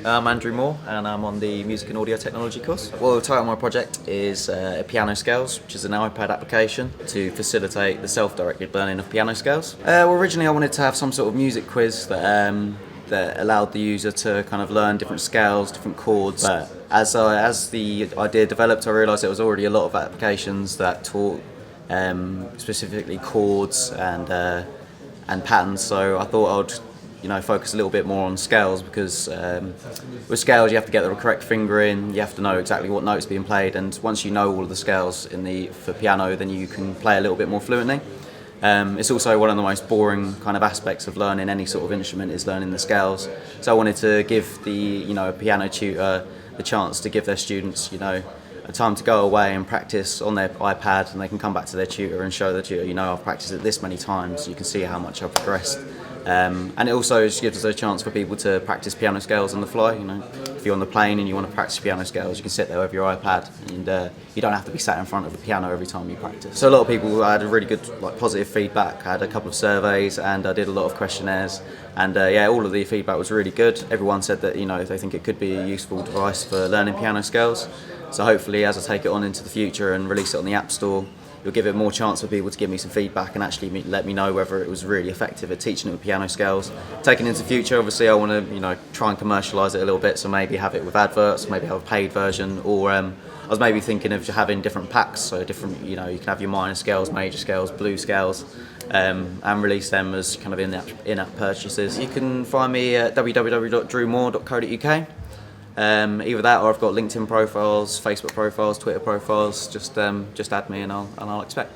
I'm Andrew Moore and I'm on the Music and Audio Technology course. Well, the title of my project is Piano Scales, which is an iPad application to facilitate the self-directed learning of piano scales. Originally I wanted to have some sort of music quiz that allowed the user to kind of learn different scales, different chords. But as the idea developed, I realised there was already a lot of applications that taught specifically chords and patterns. So I thought I'd focus a little bit more on scales because with scales you have to get the correct fingering, you have to know exactly what note's being played, and once you know all of the scales for piano, then you can play a little bit more fluently. It's also one of the most boring kind of aspects of learning any sort of instrument is learning the scales. So I wanted to give a piano tutor the chance to give their students a time to go away and practice on their iPad, and they can come back to their tutor and show the tutor, I've practiced it this many times, you can see how much I've progressed. And it also just gives us a chance for people to practice piano scales on the fly. If you're on the plane and you want to practice piano scales, you can sit there with your iPad, and you don't have to be sat in front of the piano every time you practice. So a lot of people had a really good, positive feedback. I had a couple of surveys and I did a lot of questionnaires, and all of the feedback was really good. Everyone said that they think it could be a useful device for learning piano scales. So hopefully, as I take it on into the future and release it on the App Store, it'll give it more chance for people to give me some feedback and actually let me know whether it was really effective at teaching them piano scales. Taking into the future, obviously I want to try and commercialise it a little bit, so maybe have it with adverts, maybe have a paid version, or I was maybe thinking of having different packs, so different, you can have your minor scales, major scales, blue scales, and release them as kind of in-app purchases. You can find me at www.drewmoore.co.uk. Either that, or I've got LinkedIn profiles, Facebook profiles, Twitter profiles. Just add me and I'll expect.